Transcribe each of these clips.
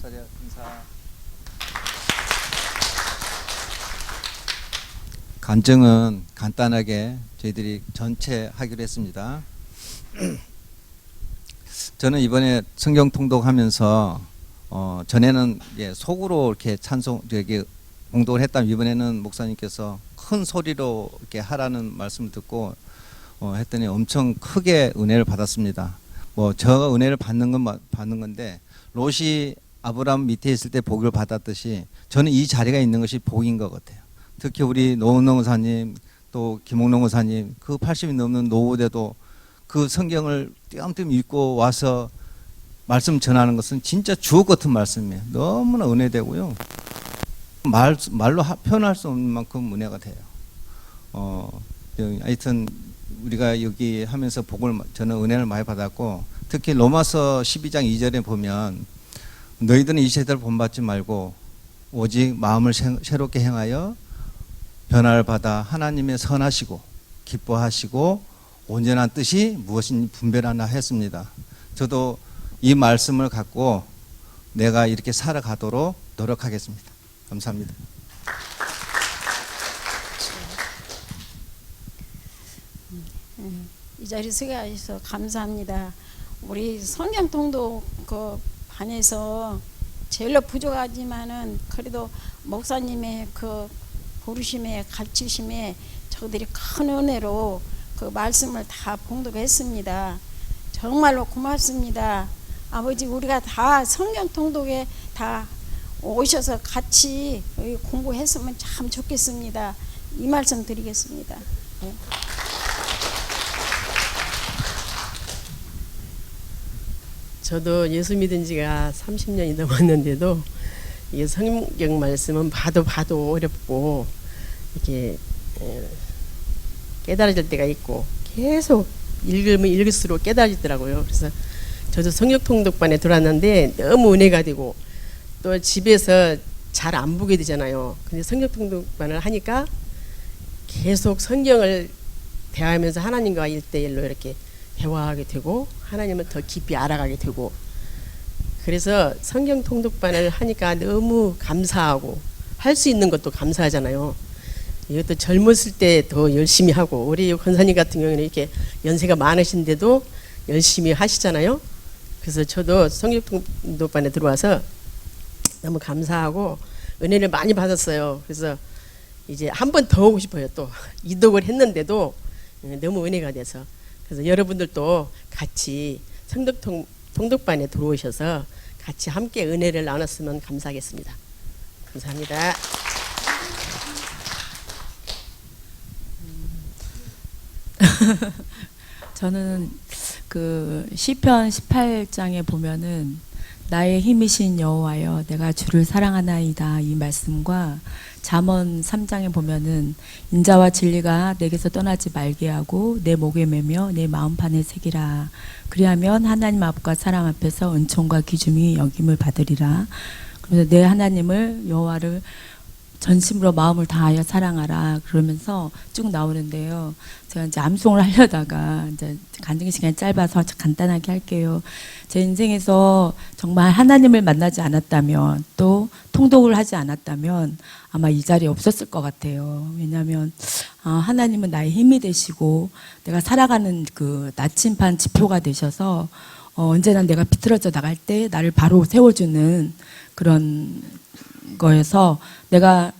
자리에 인사. 간증은 간단하게 저희들이 전체 하기로 했습니다. 저는 이번에 성경 통독하면서 전에는 속으로 이렇게 봉독을 했다면 이번에는 목사님께서 큰 소리로 이렇게 하라는 말씀을 듣고 했더니 엄청 크게 은혜를 받았습니다. 저 은혜를 받는 건데 롯이 아브라함 밑에 있을 때 복을 받았듯이 저는 이 자리가 있는 것이 복인 것 같아요. 특히 우리 노은농 의사님 또 김홍농 의사님 그 80이 넘는 노후대도 그 성경을 띄엄띄엄 읽고 와서 말씀 전하는 것은 진짜 주옥 같은 말씀이에요. 너무나 은혜되고요. 말로 표현할 수 없는 만큼 은혜가 돼요. 하여튼 우리가 여기 하면서 저는 은혜를 많이 받았고, 특히 로마서 12장 2절에 보면 너희들은 이 세대를 본받지 말고 오직 마음을 새롭게 행하여 변화를 받아 하나님의 선하시고 기뻐하시고 온전한 뜻이 무엇인지 분별하나 했습니다. 저도 이 말씀을 갖고 내가 이렇게 살아가도록 노력하겠습니다. 감사합니다. 이 자리에 서게 하셔서 감사합니다. 우리 성경 통독 그 반에서 제일로 부족하지만은 그래도 목사님의 그 부르심에 가르치심에 저들이 큰 은혜로 그 말씀을 다 봉독했습니다. 정말로 고맙습니다. 아버지, 우리가 다 성경 통독에 다 오셔서 같이 공부했으면 참 좋겠습니다. 이 말씀 드리겠습니다. 네. 저도 예수 믿은 지가 30년이 넘었는데도 이게 성경 말씀은 봐도 어렵고 이렇게 깨달아질 때가 있고 계속 읽으면 읽을수록 깨달아지더라고요. 그래서 저도 성경 통독반에 들어왔는데 너무 은혜가 되고 또 집에서 잘 안 보게 되잖아요. 근데 성경 통독반을 하니까 계속 성경을 대하면서 하나님과 1대1로 이렇게 대화하게 되고 하나님을 더 깊이 알아가게 되고, 그래서 성경 통독반을 하니까 너무 감사하고 할 수 있는 것도 감사하잖아요. 이것도 젊었을 때 더 열심히 하고, 우리 권사님 같은 경우는 이렇게 연세가 많으신데도 열심히 하시잖아요. 그래서 저도 성경 통독반에 들어와서 너무 감사하고 은혜를 많이 받았어요. 그래서 이제 한 번 더 오고 싶어요. 또 이독을 했는데도 너무 은혜가 돼서, 그래서 여러분들도 같이 성경 통독반에 들어오셔서 같이 함께 은혜를 나눴으면 감사하겠습니다. 감사합니다. 저는 그 시편 18장에 보면은 나의 힘이신 여호와여 내가 주를 사랑하나이다 이 말씀과 잠언 3장에 보면은 인자와 진리가 내게서 떠나지 말게 하고 내 목에 매며 내 마음판에 새기라 그리하면 하나님 앞과 사람 앞에서 은총과 기중이 여김을 받으리라. 그래서 내 하나님을 여호와를 전심으로 마음을 다하여 사랑하라 그러면서 쭉 나오는데요. 제가 이제 암송을 하려다가 이제 간증 시간이 짧아서 간단하게 할게요. 제 인생에서 정말 하나님을 만나지 않았다면 또 통독을 하지 않았다면 아마 이 자리에 없었을 것 같아요. 왜냐하면 하나님은 나의 힘이 되시고 내가 살아가는 그 나침반 지표가 되셔서 언제나 내가 비틀어져 나갈 때 나를 바로 세워주는 그런 거여서 내가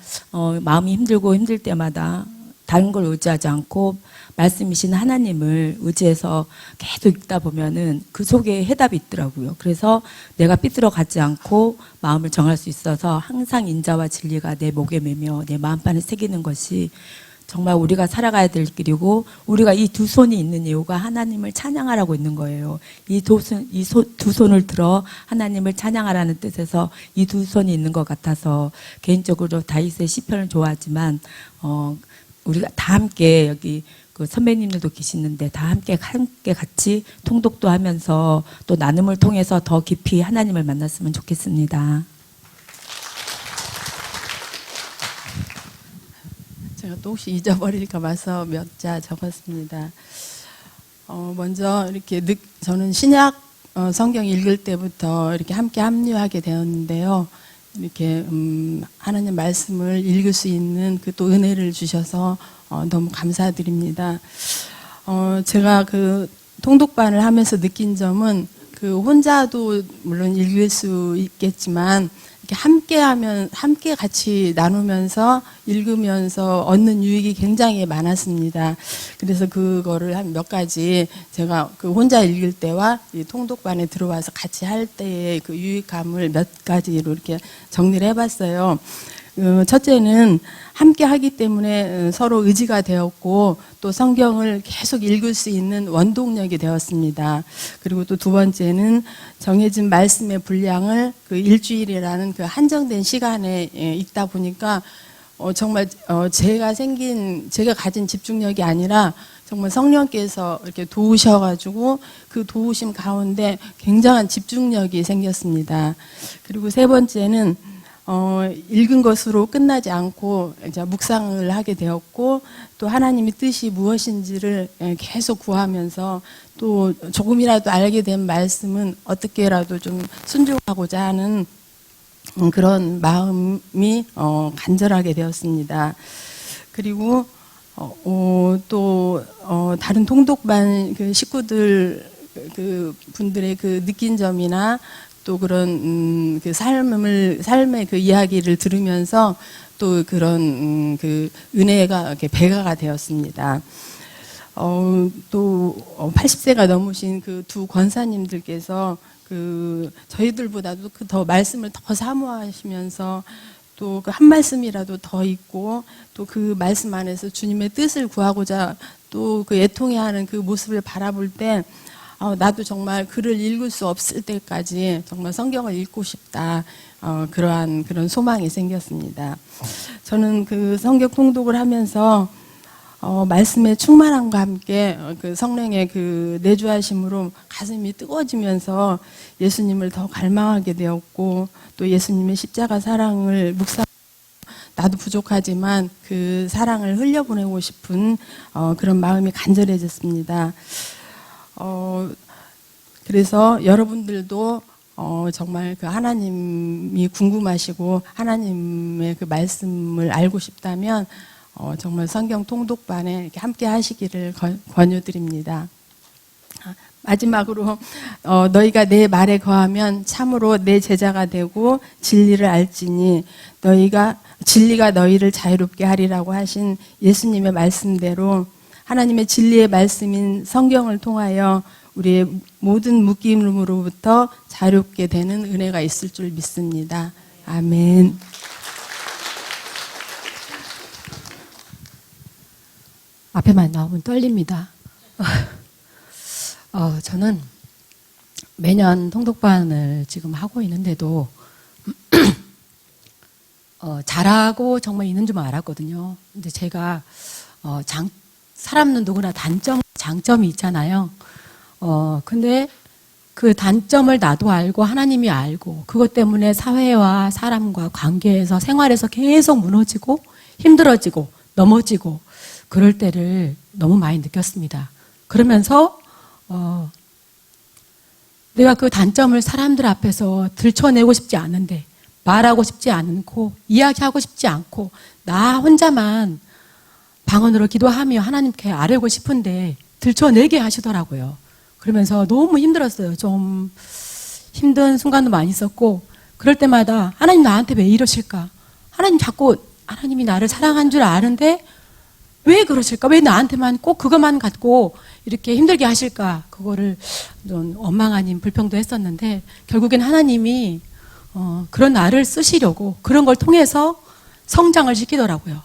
마음이 힘들고 힘들 때마다 다른 걸 의지하지 않고 말씀이신 하나님을 의지해서 계속 읽다 보면은 그 속에 해답이 있더라고요. 그래서 내가 삐뚤어 가지 않고 마음을 정할 수 있어서 항상 인자와 진리가 내 목에 매며 내 마음판에 새기는 것이 정말 우리가 살아가야 될 길이고, 우리가 이 두 손이 있는 이유가 하나님을 찬양하라고 있는 거예요. 이 두 손을 들어 하나님을 찬양하라는 뜻에서 이 두 손이 있는 것 같아서 개인적으로 다윗의 시편을 좋아하지만 우리가 다 함께 여기 그 선배님들도 계시는데 다 함께 같이 통독도 하면서 또 나눔을 통해서 더 깊이 하나님을 만났으면 좋겠습니다. 제가 또 혹시 잊어버릴까 봐서 몇 자 적었습니다. 먼저 이렇게 저는 신약 성경 읽을 때부터 이렇게 함께 합류하게 되었는데요. 이렇게 하나님 말씀을 읽을 수 있는 그 또 은혜를 주셔서 너무 감사드립니다. 제가 그 통독반을 하면서 느낀 점은 그 혼자도 물론 읽을 수 있겠지만 이렇게 함께 같이 나누면서 읽으면서 얻는 유익이 굉장히 많았습니다. 그래서 그거를 한 몇 가지 제가 그 혼자 읽을 때와 이 통독반에 들어와서 같이 할 때의 그 유익감을 몇 가지로 이렇게 정리를 해봤어요. 첫째는 함께 하기 때문에 서로 의지가 되었고 또 성경을 계속 읽을 수 있는 원동력이 되었습니다. 그리고 또 두 번째는 정해진 말씀의 분량을 그 일주일이라는 그 한정된 시간에 읽다 보니까 정말 제가 가진 집중력이 아니라 정말 성령께서 이렇게 도우셔가지고 그 도우심 가운데 굉장한 집중력이 생겼습니다. 그리고 세 번째는 읽은 것으로 끝나지 않고 이제 묵상을 하게 되었고 또 하나님의 뜻이 무엇인지를 계속 구하면서 또 조금이라도 알게 된 말씀은 어떻게라도 좀 순종하고자 하는 그런 마음이 간절하게 되었습니다. 그리고 또 다른 통독반 그 식구들 그 분들의 그 느낀 점이나 또 그런 그 삶의 그 이야기를 들으면서 또 그런 그 은혜가 이렇게 배가가 되었습니다. 또 80세가 넘으신 그 두 권사님들께서 그 저희들보다도 그 더 말씀을 더 사모하시면서 또 그 한 말씀이라도 더 읽고 또 그 말씀 안에서 주님의 뜻을 구하고자 또 그 애통해하는 그 모습을 바라볼 때 나도 정말 글을 읽을 수 없을 때까지 정말 성경을 읽고 싶다. 그러한 그런 소망이 생겼습니다. 저는 그 성경 통독을 하면서 말씀의 충만함과 함께 그 성령의 그 내주하심으로 가슴이 뜨거워지면서 예수님을 더 갈망하게 되었고 또 예수님의 십자가 사랑을 나도 부족하지만 그 사랑을 흘려보내고 싶은 그런 마음이 간절해졌습니다. 그래서 여러분들도 정말 그 하나님이 궁금하시고 하나님의 그 말씀을 알고 싶다면 정말 성경 통독반에 이렇게 함께 하시기를 권유드립니다. 마지막으로 너희가 내 말에 거하면 참으로 내 제자가 되고 진리를 알지니 진리가 너희를 자유롭게 하리라고 하신 예수님의 말씀대로 하나님의 진리의 말씀인 성경을 통하여 우리의 모든 묶임으로부터 자유롭게 되는 은혜가 있을 줄 믿습니다. 아멘. 앞에만 나오면 떨립니다. 저는 매년 통독반을 지금 하고 있는데도 잘하고 정말 있는 줄 알았거든요. 근데 제가 사람은 누구나 장점이 있잖아요. 근데 그 단점을 나도 알고 하나님이 알고 그것 때문에 사회와 사람과 관계에서 생활에서 계속 무너지고 힘들어지고 넘어지고 그럴 때를 너무 많이 느꼈습니다. 그러면서 내가 그 단점을 사람들 앞에서 들춰내고 싶지 않은데 말하고 싶지 않고 이야기하고 싶지 않고 나 혼자만 방언으로 기도하며 하나님께 아뢰고 싶은데 들춰내게 하시더라고요. 그러면서 너무 힘들었어요. 좀 힘든 순간도 많이 있었고 그럴 때마다 하나님 나한테 왜 이러실까? 하나님이 나를 사랑한 줄 아는데 왜 그러실까? 왜 나한테만 꼭 그것만 갖고 이렇게 힘들게 하실까? 그거를 좀 원망 아닌 불평도 했었는데 결국엔 하나님이 그런 나를 쓰시려고 그런 걸 통해서 성장을 시키더라고요.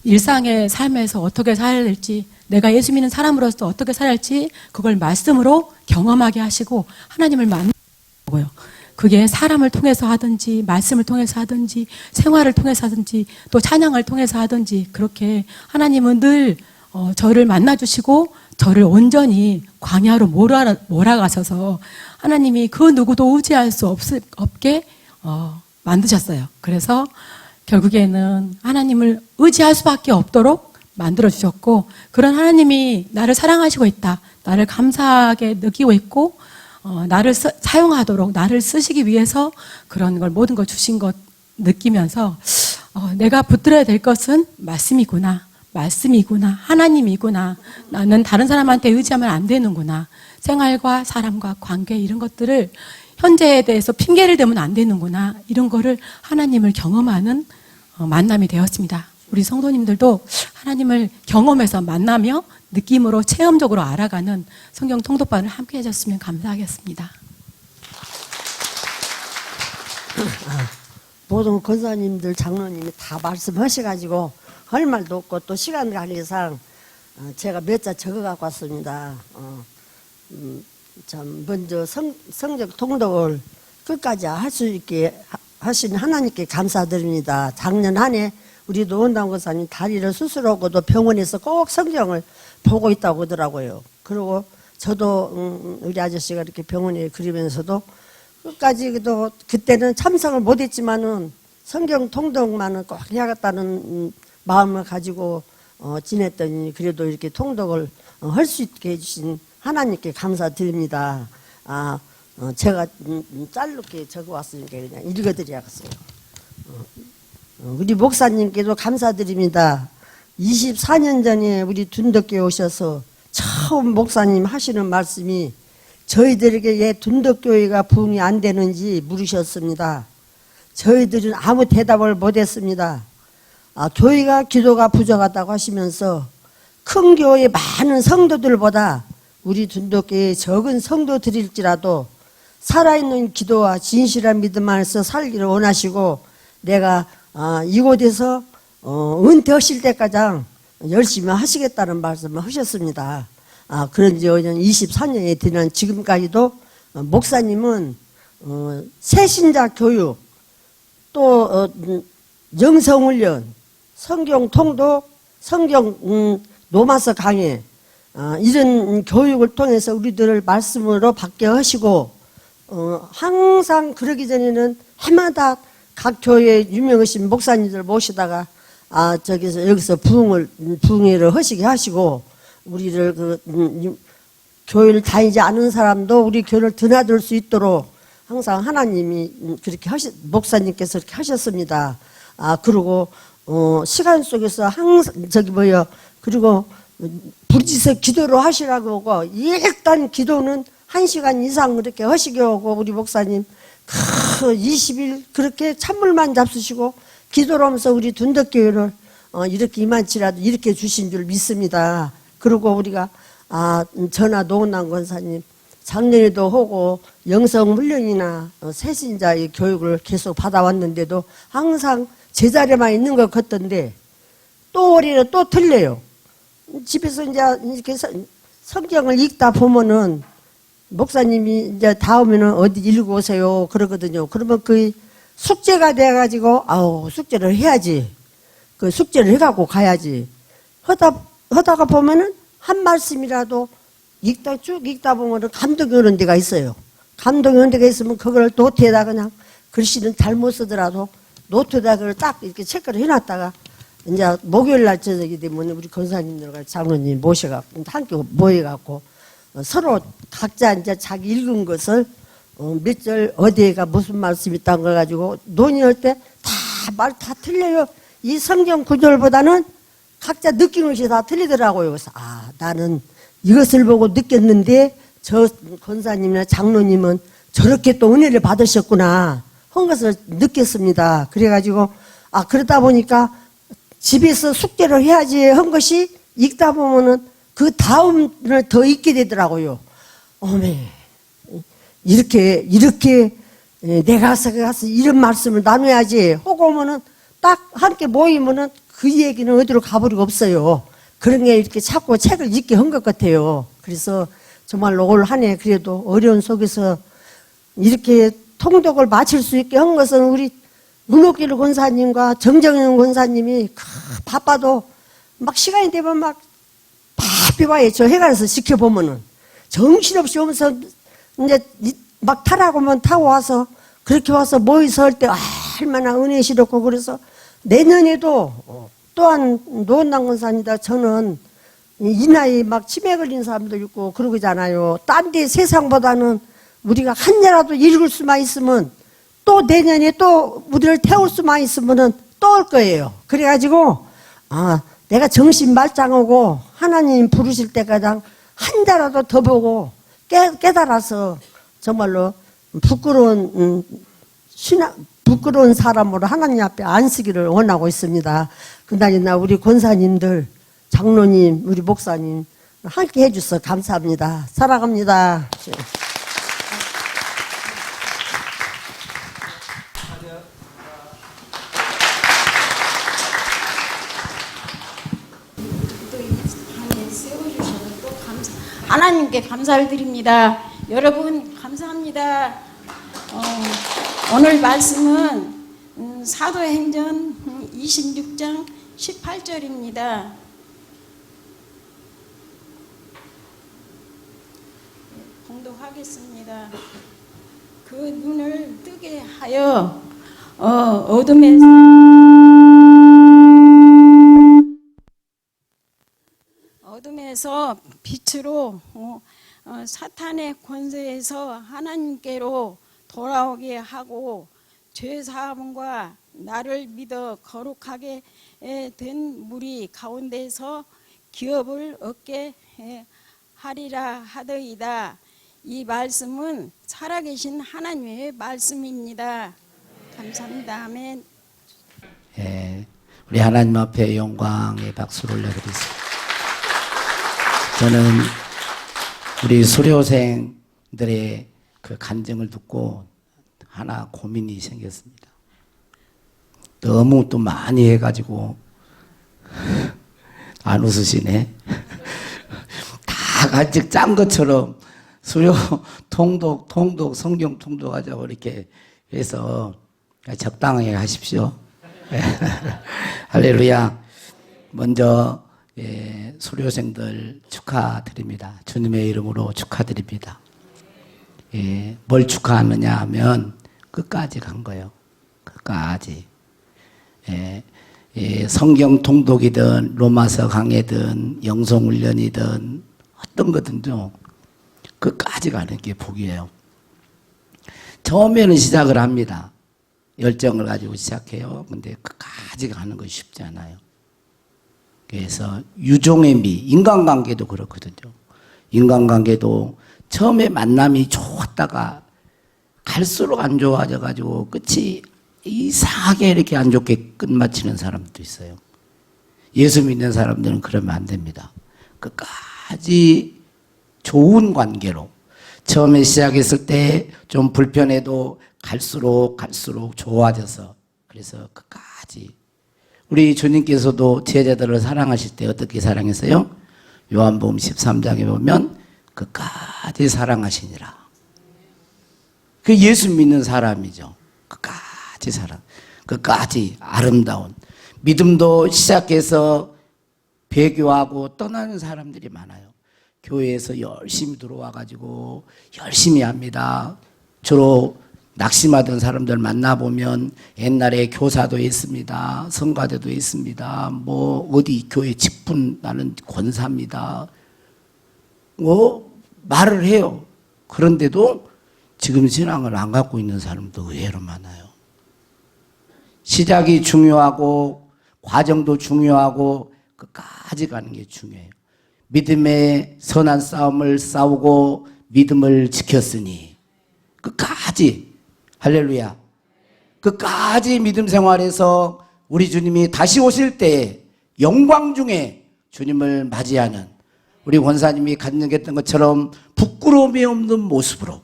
일상의 삶에서 어떻게 살아야 될지 내가 예수 믿는 사람으로서 어떻게 살아야 할지 그걸 말씀으로 경험하게 하시고 하나님을 만나고요. 그게 사람을 통해서 하든지 말씀을 통해서 하든지 생활을 통해서 하든지 또 찬양을 통해서 하든지 그렇게 하나님은 늘 저를 만나주시고 저를 온전히 광야로 몰아가셔서 하나님이 그 누구도 의지할 수 없게 만드셨어요. 그래서 결국에는 하나님을 의지할 수밖에 없도록 만들어 주셨고, 그런 하나님이 나를 사랑하시고 있다, 나를 감사하게 느끼고 있고, 나를 사용하도록, 나를 쓰시기 위해서 그런 걸, 모든 걸 주신 것 느끼면서 내가 붙들어야 될 것은 말씀이구나, 하나님이구나, 나는 다른 사람한테 의지하면 안 되는구나, 생활과 사람과 관계 이런 것들을, 현재에 대해서 핑계를 대면 안 되는구나, 이런 거를 하나님을 경험하는 만남이 되었습니다. 우리 성도님들도 하나님을 경험해서 만나며 느낌으로 체험적으로 알아가는 성경 통독반을 함께 해줬으면 감사하겠습니다. 모든 권사님들, 장로님이 다 말씀하셔가지고 할 말도 없고 또 시간 관계상 제가 몇 자 적어 갖고 왔습니다. 참 먼저 성적 통독을 끝까지 할 수 있게 하신 하나님께 감사드립니다. 작년 한 해 우리 노원당 권사님 다리를 수술하고도 병원에서 꼭 성경을 보고 있다고 하더라고요. 그리고 저도 우리 아저씨가 이렇게 병원에 그리면서도 끝까지 그때는 참석을 못했지만은 성경 통독만은 꼭 해야겠다는 마음을 가지고 지냈더니 그래도 이렇게 통독을 할 수 있게 해주신 하나님께 감사드립니다. 제가 짧게 적어왔으니까 그냥 읽어드려야겠어요. 우리 목사님께도 감사드립니다. 24년 전에 우리 둔덕교회 오셔서 처음 목사님 하시는 말씀이 저희들에게 왜 둔덕교회가 부흥이 안 되는지 물으셨습니다. 저희들은 아무 대답을 못했습니다. 교회가 기도가 부족하다고 하시면서 큰 교회 많은 성도들보다 우리 둔덕교회 적은 성도들일지라도 살아있는 기도와 진실한 믿음 안에서 살기를 원하시고 내가 이곳에서 은퇴하실 때까지 열심히 하시겠다는 말씀을 하셨습니다. 그런지 24년이 되는 지금까지도 목사님은 새신자 교육, 또 영성훈련, 성경 통독, 성경 노마서 강의 이런 교육을 통해서 우리들을 말씀으로 받게 하시고 항상 그러기 전에는 해마다 각 교회 유명하신 목사님들 모시다가 여기서 부흥회를 하시게 하시고 우리를 교회를 다니지 않은 사람도 우리 교회를 드나들 수 있도록 항상 하나님이 그렇게 목사님께서 그렇게 하셨습니다. 그리고 시간 속에서 항상 그리고 부르짖어 기도를 하시라고 하고 일단 기도는 1시간 이상 그렇게 하시게 하고 우리 목사님 20일 그렇게 찬물만 잡수시고 기도를 하면서 우리 둔덕교회를 이렇게 이만치라도 이렇게 주신 줄 믿습니다. 그리고 우리가 전하 노은남 권사님 작년에도 하고 영성훈련이나 새신자의 교육을 계속 받아왔는데도 항상 제자리에만 있는 것 같던데 또 올해는 또 틀려요. 집에서 이제 이렇게 성경을 읽다 보면은 목사님이 이제 다음에는 어디 읽어오세요 그러거든요. 그러면 그 숙제가 돼가지고 숙제를 해야지. 그 숙제를 해갖고 가야지. 하다가 보면은 한 말씀이라도 쭉 읽다 보면은 감동이 오는 데가 있어요. 감동이 오는 데가 있으면 그걸 노트에다 그냥 글씨는 잘못 쓰더라도 노트에다 그걸 딱 이렇게 체크를 해놨다가 이제 목요일 날 저녁이 되면 우리 권사님들과 장로님 모셔갖고 함께 모여갖고 서로 각자 이제 자기 읽은 것을 몇 절 어디에가 무슨 말씀이 있다는 걸 가지고 논의할 때 말 다 틀려요. 이 성경 구절보다는 각자 느낀 것이 다 틀리더라고요. 그래서 나는 이것을 보고 느꼈는데 저 권사님이나 장로님은 저렇게 또 은혜를 받으셨구나 한 것을 느꼈습니다. 그래가지고 그러다 보니까 집에서 숙제를 해야지 한 것이 읽다 보면은 그 다음을 더 읽게 되더라고요. 어메, 이렇게 내가 가서 이런 말씀을 나눠야지 하고 오면은 딱 함께 모이면은 그 얘기는 어디로 가버리고 없어요. 그런 게 이렇게 자꾸 책을 읽게 한 것 같아요. 그래서 정말로 올 한 해 그래도 어려운 속에서 이렇게 통독을 마칠 수 있게 한 것은 우리 문옥길 권사님과 정정현 권사님이 바빠도 막 시간이 되면 막 바삐 와요. 저 해관에서 지켜보면은 정신없이 오면서 이제 막 타라고만 타고 와서 그렇게 와서 모여서 할 때 얼마나 은혜시럽고 그래서 내년에도 또 또한 노원당 권사입니다. 저는 이 나이 막 치매 걸린 사람도 있고 그러잖아요. 딴 데 세상보다는 우리가 한 개라도 읽을 수만 있으면 또 내년에 또 우리를 태울 수만 있으면은 또 올 거예요. 그래가지고 내가 정신 말짱하고 하나님 부르실 때까지 한 자라도 더 보고 깨달아서 정말로 부끄러운 사람으로 하나님 앞에 안쓰기를 원하고 있습니다. 그날이나 우리 권사님들, 장로님, 우리 목사님 함께 해주셔서 감사합니다. 사랑합니다. 하나님께 감사를 드립니다. 여러분 감사합니다. 오늘 말씀은 사도행전 26장 18절입니다. 봉독하겠습니다. 그 눈을 뜨게 하여 어둠에서 빛으로 사탄의 권세에서 하나님께로 돌아오게 하고 죄 사함과 나를 믿어 거룩하게 된 무리 가운데서 기업을 얻게 하리라 하더이다. 이 말씀은 살아계신 하나님의 말씀입니다. 감사합니다. 아멘. 예, 우리 하나님 앞에 영광의 박수를 올려드리겠습니다. 저는 우리 수료생들의 그 간증을 듣고 하나 고민이 생겼습니다. 너무 또 많이 해가지고 안 웃으시네. 다 간증 짠 것처럼 수료 통독 성경 통독하자고 이렇게 해서 적당하게 하십시오. 할렐루야. 먼저 수료생들 축하드립니다. 주님의 이름으로 축하드립니다. 뭘 축하하느냐 하면 끝까지 간 거예요. 끝까지. 성경 통독이든 로마서 강해든 영성훈련이든 어떤 거든요. 끝까지 가는 게 복이에요. 처음에는 시작을 합니다. 열정을 가지고 시작해요. 근데 끝까지 가는 건 쉽지 않아요. 그래서 유종의 미, 인간관계도 그렇거든요. 인간관계도 처음에 만남이 좋았다가 갈수록 안 좋아져가지고 끝이 이상하게 이렇게 안 좋게 끝마치는 사람도 있어요. 예수 믿는 사람들은 그러면 안 됩니다. 끝까지 좋은 관계로 처음에 시작했을 때 좀 불편해도 갈수록 좋아져서 그래서 끝까지 우리 주님께서도 제자들을 사랑하실 때 어떻게 사랑했어요? 요한복음 13장에 보면 끝까지 사랑하시니라. 그 예수 믿는 사람이죠. 끝까지 사랑. 끝까지 아름다운 믿음도 시작해서 배교하고 떠나는 사람들이 많아요. 교회에서 열심히 들어와가지고 열심히 합니다. 주로 낙심하던 사람들 만나보면 옛날에 교사도 있습니다. 성가대도 있습니다. 뭐 어디 교회 직분 나는 권사입니다. 뭐 말을 해요. 그런데도 지금 신앙을 안 갖고 있는 사람도 의외로 많아요. 시작이 중요하고 과정도 중요하고 끝까지 가는 게 중요해요. 믿음의 선한 싸움을 싸우고 믿음을 지켰으니 끝까지 할렐루야. 끝까지 믿음 생활에서 우리 주님이 다시 오실 때 영광 중에 주님을 맞이하는 우리 권사님이 간증했던 것처럼 부끄러움이 없는 모습으로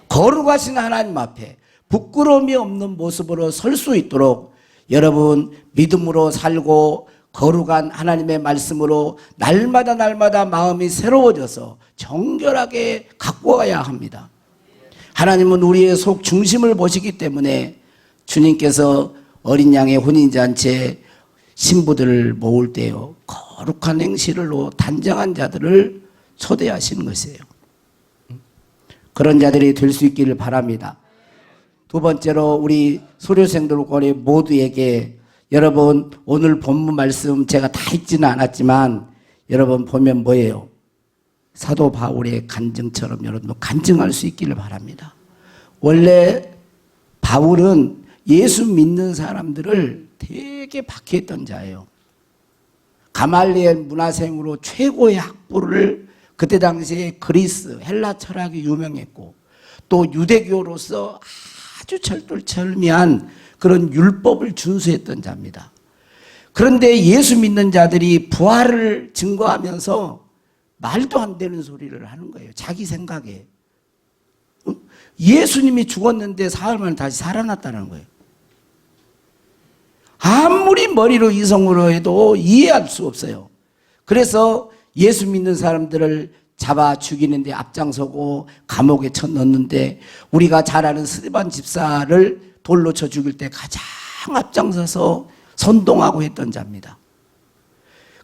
거룩하신 하나님 앞에 부끄러움이 없는 모습으로 설 수 있도록 여러분 믿음으로 살고 거룩한 하나님의 말씀으로 날마다 마음이 새로워져서 정결하게 갖고 가야 합니다. 하나님은 우리의 속 중심을 보시기 때문에 주님께서 어린 양의 혼인잔치에 신부들을 모을 때요 거룩한 행실로 단정한 자들을 초대하시는 것이에요. 그런 자들이 될 수 있기를 바랍니다. 두 번째로 우리 수료생들 모두에게 여러분 오늘 본문 말씀 제가 다 읽지는 않았지만 여러분 보면 뭐예요? 사도 바울의 간증처럼 여러분도 간증할 수 있기를 바랍니다. 원래 바울은 예수 믿는 사람들을 되게 박해했던 자예요. 가말리엘 문화생으로 최고의 학부를 그때 당시에 그리스 헬라 철학이 유명했고 또 유대교로서 아주 철두철미한 그런 율법을 준수했던 자입니다. 그런데 예수 믿는 자들이 부활을 증거하면서 말도 안 되는 소리를 하는 거예요. 자기 생각에. 예수님이 죽었는데 사흘 만에 다시 살아났다는 거예요. 아무리 머리로 이성으로 해도 이해할 수 없어요. 그래서 예수 믿는 사람들을 잡아 죽이는데 앞장서고 감옥에 쳐넣는데 우리가 잘 아는 스데반 집사를 돌로 쳐 죽일 때 가장 앞장서서 선동하고 했던 자입니다.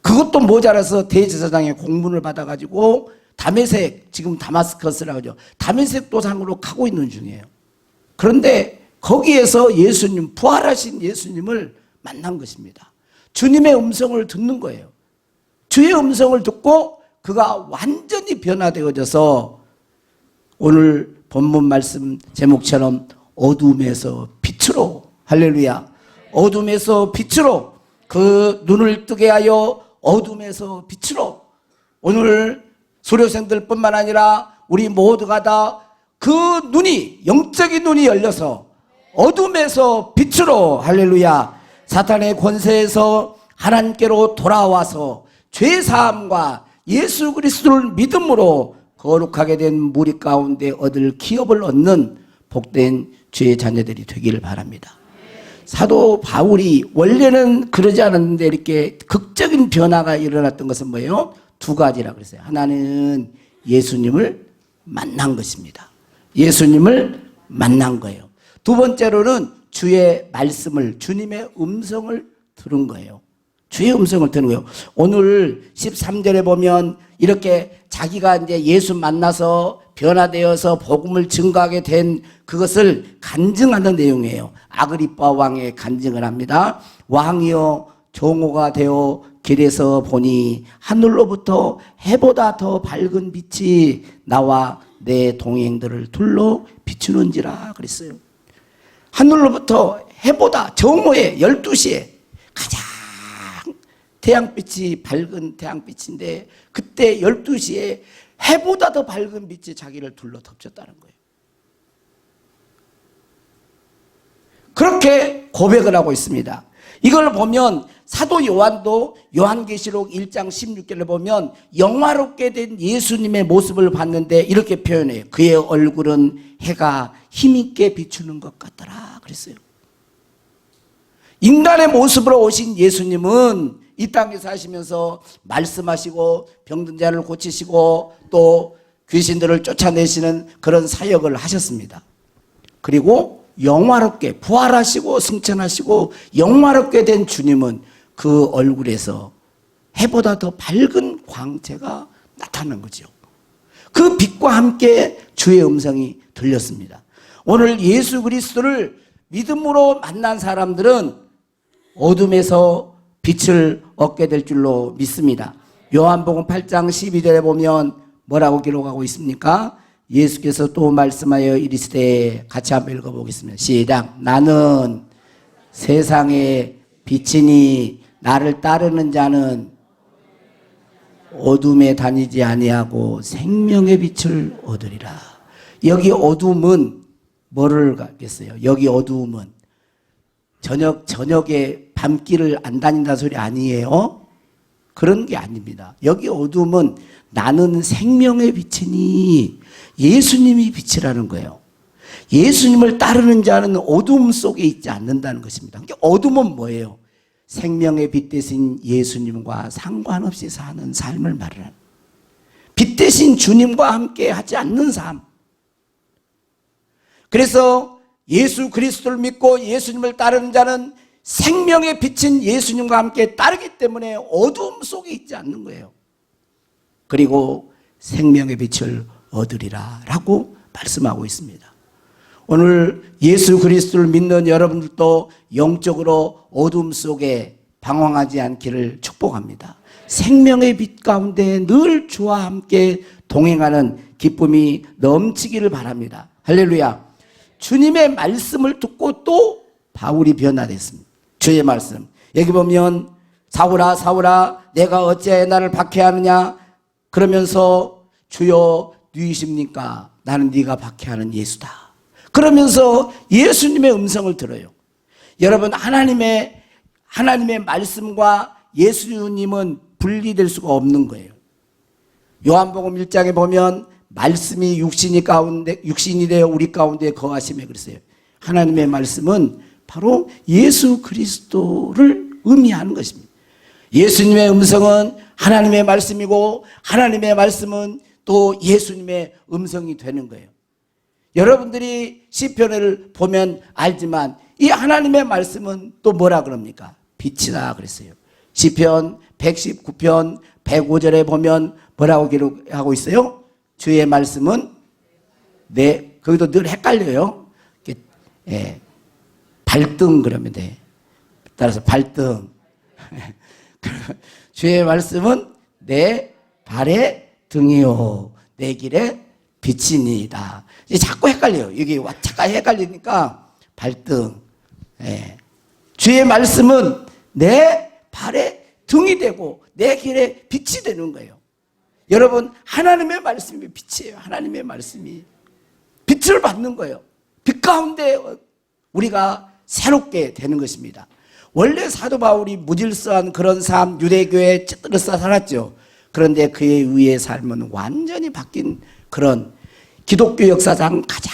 그것도 모자라서 대제사장의 공문을 받아가지고 다메섹, 지금 다마스커스라고 하죠. 다메섹 도상으로 가고 있는 중이에요. 그런데 거기에서 예수님, 부활하신 예수님을 만난 것입니다. 주님의 음성을 듣는 거예요. 주의 음성을 듣고 그가 완전히 변화되어져서 오늘 본문 말씀 제목처럼 어둠에서 빛으로, 할렐루야, 어둠에서 빛으로, 그 눈을 뜨게 하여 어둠에서 빛으로, 오늘 수료생들뿐만 아니라 우리 모두가 다 그 눈이, 영적인 눈이 열려서 어둠에서 빛으로, 할렐루야, 사탄의 권세에서 하나님께로 돌아와서 죄사함과 예수 그리스도를 믿음으로 거룩하게 된 무리 가운데 얻을 기업을 얻는 복된 주의 자녀들이 되기를 바랍니다. 사도 바울이 원래는 그러지 않았는데 이렇게 극적인 변화가 일어났던 것은 뭐예요? 두 가지라고 그랬어요. 하나는 예수님을 만난 것입니다. 예수님을 만난 거예요. 두 번째로는 주의 말씀을, 주님의 음성을 들은 거예요. 주의 음성을 듣는 거예요. 오늘 13절에 보면 이렇게 자기가 이제 예수 만나서 변화되어서 복음을 증거하게 된 그것을 간증하는 내용이에요. 아그리빠 왕의 간증을 합니다. 왕이여, 종호가 되어 길에서 보니 하늘로부터 해보다 더 밝은 빛이 나와 내 동행들을 둘러 비추는지라 그랬어요. 하늘로부터 해보다, 정오에 12시에 가장 태양빛이 밝은 태양빛인데 그때 12시에 해보다 더 밝은 빛이 자기를 둘러 덮쳤다는 거예요. 그렇게 고백을 하고 있습니다. 이걸 보면 사도 요한도 요한계시록 1장 16절을 보면 영화롭게 된 예수님의 모습을 봤는데 이렇게 표현해요. 그의 얼굴은 해가 힘있게 비추는 것 같더라 그랬어요. 인간의 모습으로 오신 예수님은 이 땅에 사시면서 말씀하시고 병든 자를 고치시고 또 귀신들을 쫓아내시는 그런 사역을 하셨습니다. 그리고 영화롭게 부활하시고 승천하시고 영화롭게 된 주님은 그 얼굴에서 해보다 더 밝은 광채가 나타난 거죠. 그 빛과 함께 주의 음성이 들렸습니다. 오늘 예수 그리스도를 믿음으로 만난 사람들은 어둠에서 빛을 얻게 될 줄로 믿습니다. 요한복음 8장 12절에 보면 뭐라고 기록하고 있습니까? 예수께서 또 말씀하여 이르시되, 같이 한번 읽어보겠습니다. 시작. 나는 세상의 빛이니 나를 따르는 자는 어둠에 다니지 아니하고 생명의 빛을 얻으리라. 여기 어둠은 뭐를 갖겠어요? 여기 어둠은 저녁에 밤길을 안 다닌다는 소리 아니에요? 그런 게 아닙니다. 여기 어둠은 나는 생명의 빛이니 예수님이 빛이라는 거예요. 예수님을 따르는 자는 어둠 속에 있지 않는다는 것입니다. 그러니까 어둠은 뭐예요? 생명의 빛 대신 예수님과 상관없이 사는 삶을 말하는, 빛 대신 주님과 함께 하지 않는 삶. 그래서 예수 그리스도를 믿고 예수님을 따르는 자는 생명의 빛인 예수님과 함께 따르기 때문에 어둠 속에 있지 않는 거예요. 그리고 생명의 빛을 얻으리라 라고 말씀하고 있습니다. 오늘 예수 그리스도를 믿는 여러분들도 영적으로 어둠 속에 방황하지 않기를 축복합니다. 생명의 빛 가운데 늘 주와 함께 동행하는 기쁨이 넘치기를 바랍니다. 할렐루야. 주님의 말씀을 듣고 또 바울이 변화됐습니다. 주의 말씀. 여기 보면 사울아 사울아 내가 어찌하여 나를 박해하느냐 그러면서 주여 누이십니까? 나는 네가 박해하는 예수다. 그러면서 예수님의 음성을 들어요. 여러분 하나님의 말씀과 예수님은 분리될 수가 없는 거예요. 요한복음 1장에 보면 말씀이 육신이 되어 우리 가운데 거하심에 그랬어요. 하나님의 말씀은 바로 예수 그리스도를 의미하는 것입니다. 예수님의 음성은 하나님의 말씀이고 하나님의 말씀은 또 예수님의 음성이 되는 거예요. 여러분들이 시편을 보면 알지만 이 하나님의 말씀은 또 뭐라 그럽니까? 빛이다 그랬어요. 시편 119편 105절에 보면 뭐라고 기록하고 있어요? 주의 말씀은 거기도 늘 헷갈려요. 발등 그러면 돼. 따라서 발등. 주의 말씀은 내 발의 등이요 내 길의 빛이니이다. 자꾸 헷갈려요. 이게 잠깐 헷갈리니까 발등. 주의 말씀은 내 발의 등이 되고 내 길의 빛이 되는 거예요. 여러분 하나님의 말씀이 빛이에요. 하나님의 말씀이 빛을 받는 거예요. 빛 가운데 우리가 새롭게 되는 것입니다. 원래 사도 바울이 무질서한 그런 삶 유대교에 찌들어서 살았죠. 그런데 그의 위의 삶은 완전히 바뀐 그런 기독교 역사상 가장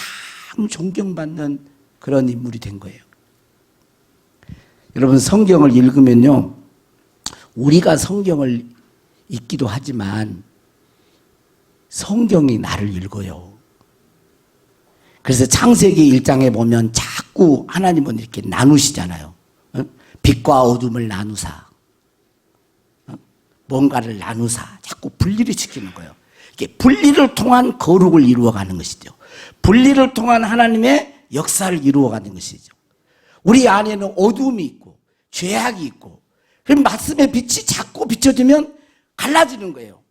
존경받는 그런 인물이 된 거예요. 여러분 성경을 읽으면요 우리가 성경을 읽기도 하지만 성경이 나를 읽어요. 그래서 창세기 1장에 보면 자꾸 하나님은 이렇게 나누시잖아요. 빛과 어둠을 나누사 뭔가를 나누사 자꾸 분리를 시키는 거예요. 이게 분리를 통한 거룩을 이루어가는 것이죠. 분리를 통한 하나님의 역사를 이루어가는 것이죠. 우리 안에는 어둠이 있고 죄악이 있고 그럼 말씀의 빛이 자꾸 비춰지면 갈라지는 거예요.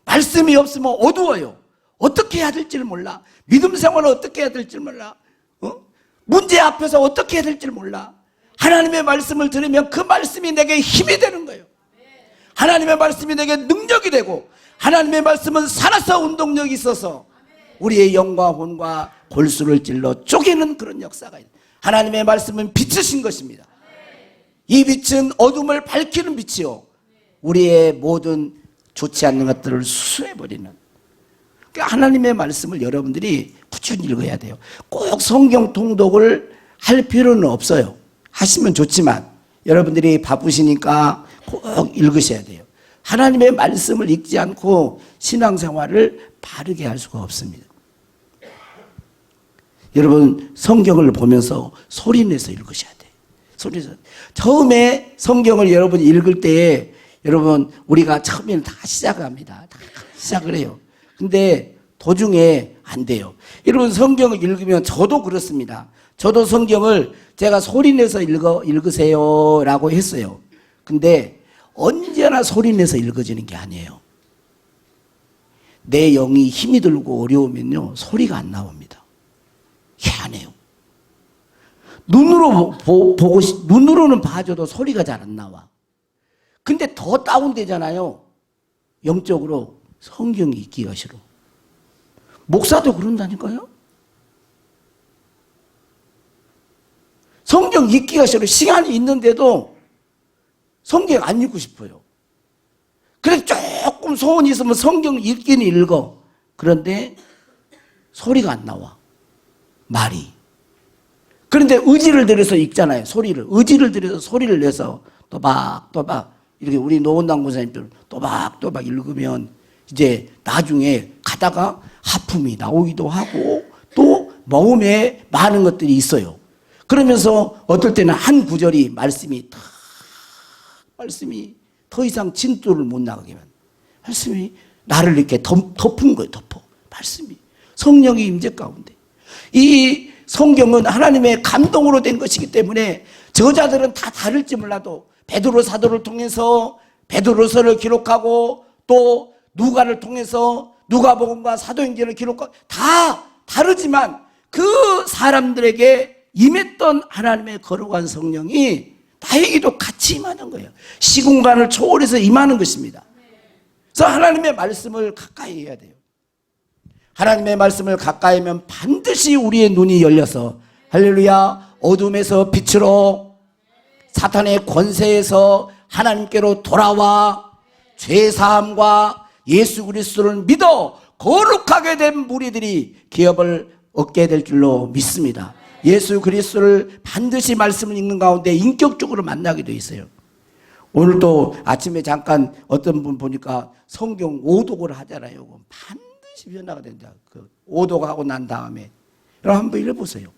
말씀이 없으면 어두워요. 어떻게 해야 될지를 몰라. 믿음 생활을 어떻게 해야 될지 몰라. 문제 앞에서 어떻게 해야 될지 몰라. 하나님의 말씀을 들으면 그 말씀이 내게 힘이 되는 거예요. 하나님의 말씀이 내게 능력이 되고 하나님의 말씀은 살아서 운동력이 있어서 우리의 영과 혼과 골수를 찔러 쪼개는 그런 역사가 있어요. 하나님의 말씀은 빛이신 것입니다. 이 빛은 어둠을 밝히는 빛이요 우리의 모든 좋지 않는 것들을 수수해버리는 그러니까 하나님의 말씀을 여러분들이 꾸준히 읽어야 돼요. 꼭 성경 통독을 할 필요는 없어요. 하시면 좋지만 여러분들이 바쁘시니까 꼭 읽으셔야 돼요. 하나님의 말씀을 읽지 않고 신앙생활을 바르게 할 수가 없습니다. 여러분 성경을 보면서 소리내서 읽으셔야 돼요. 소리내서. 처음에 성경을 여러분이 읽을 때에 여러분 우리가 처음에는 다 시작합니다. 다 시작을 해요. 근데 도중에 안 돼요. 여러분 성경을 읽으면 저도 그렇습니다. 저도 성경을 제가 소리내서 읽으세요 라고 했어요. 근데 언제나 소리내서 읽어지는 게 아니에요. 내 영이 힘이 들고 어려우면요 소리가 안 나옵니다. 희한해요. 눈으로는 봐줘도 소리가 잘 안 나와. 근데 더 다운되잖아요. 영적으로 성경이 읽기가 싫어. 목사도 그런다니까요. 성경 읽기가 싫어. 시간이 있는데도 성경 안 읽고 싶어요. 그래서 조금 소원이 있으면 성경 읽기는 읽어. 그런데 소리가 안 나와. 말이. 그런데 의지를 들여서 읽잖아요. 의지를 들여서 소리를 내서 또박또박 이렇게 우리 노원당 권사님들 또박또박 읽으면 이제 나중에 가다가 하품이 나오기도 하고 또 마음에 많은 것들이 있어요. 그러면서 어떨 때는 한 구절이 말씀이 더 이상 진도를 못 나가게 만 말씀이 나를 이렇게 덮은 거예요. 덮어. 말씀이 성령의 임재 가운데 이 성경은 하나님의 감동으로 된 것이기 때문에 저자들은 다 다를지 몰라도 베드로 사도를 통해서 베드로서를 기록하고 또 누가를 통해서 누가복음과 사도행전을 기록하고 다 다르지만 그 사람들에게 임했던 하나님의 거룩한 성령이 나에게도 같이 임하는 거예요. 시공간을 초월해서 임하는 것입니다. 그래서 하나님의 말씀을 가까이 해야 돼요. 하나님의 말씀을 가까이 하면 반드시 우리의 눈이 열려서 할렐루야 어둠에서 빛으로 사탄의 권세에서 하나님께로 돌아와 죄사함과 예수 그리스도를 믿어 거룩하게 된 무리들이 기업을 얻게 될 줄로 믿습니다. 예수 그리스도를 반드시 말씀을 읽는 가운데 인격적으로 만나게 돼 있어요. 오늘 또 아침에 잠깐 어떤 분 보니까 성경 오독을 하잖아요. 반드시 변화가 된다. 그 오독하고 난 다음에 여러분 한번 읽어보세요.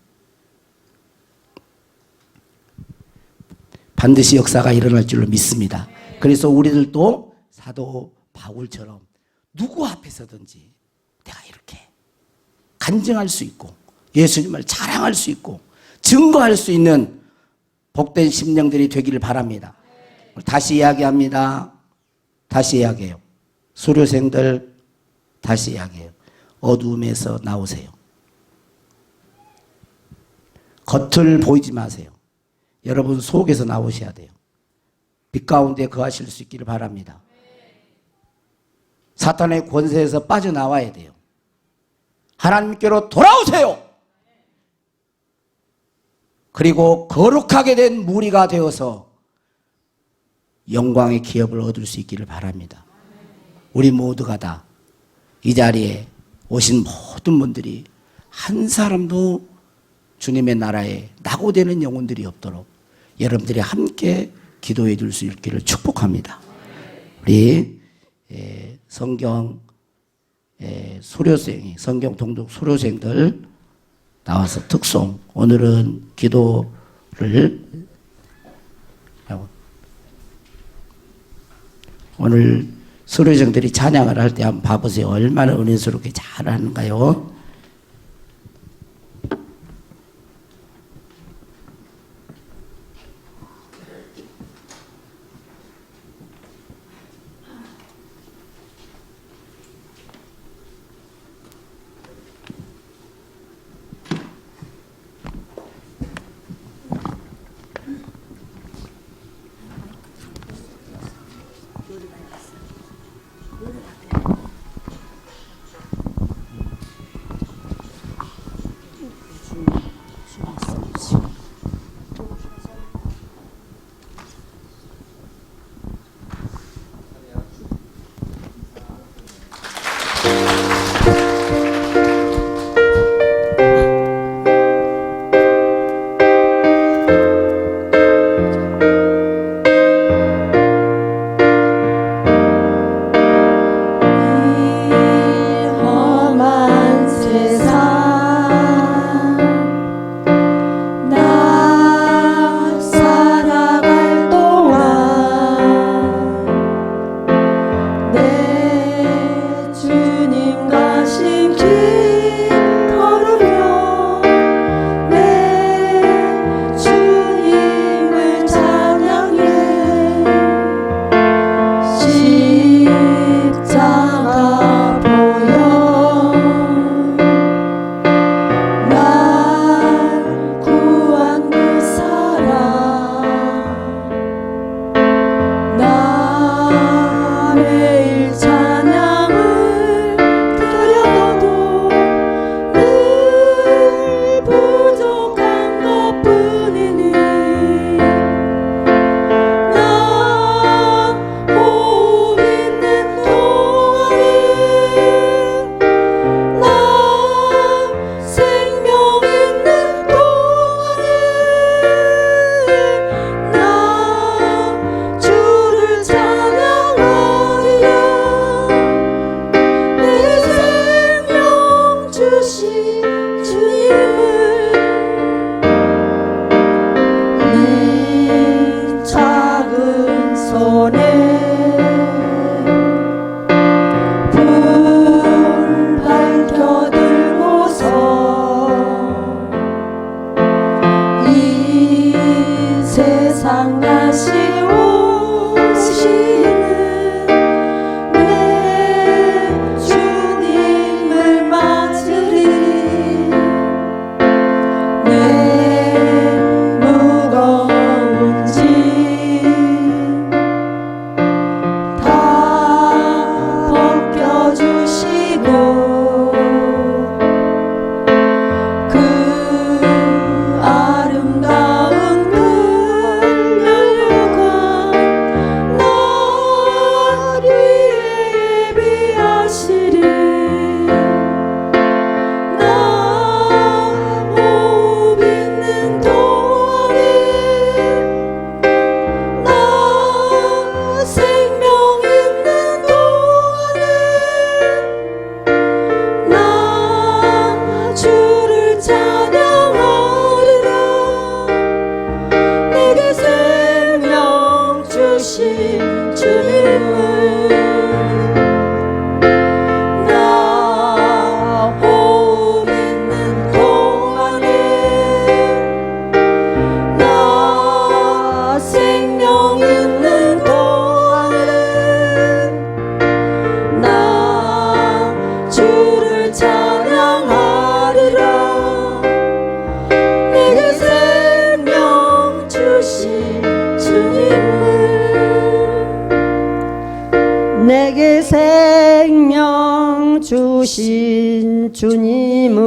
반드시 역사가 일어날 줄로 믿습니다. 그래서 우리들도 사도 바울처럼 누구 앞에서든지 내가 이렇게 간증할 수 있고 예수님을 자랑할 수 있고 증거할 수 있는 복된 심령들이 되기를 바랍니다. 다시 이야기합니다. 다시 이야기해요. 수료생들 다시 이야기해요. 어두움에서 나오세요. 겉을 보이지 마세요. 여러분 속에서 나오셔야 돼요. 빛 가운데 거하실 수 있기를 바랍니다. 사탄의 권세에서 빠져나와야 돼요. 하나님께로 돌아오세요. 그리고 거룩하게 된 무리가 되어서 영광의 기업을 얻을 수 있기를 바랍니다. 우리 모두가 다 이 자리에 오신 모든 분들이 한 사람도 주님의 나라에 낙오되는 영혼들이 없도록 여러분들이 함께 기도해 줄 수 있기를 축복합니다. 우리 성경 수료생, 성경 통독 수료생들 나와서 특송, 오늘은 기도를 오늘 수료생들이 찬양을 할 때 한번 봐보세요. 얼마나 은혜스럽게 잘하는가요? 생명 주신 주님은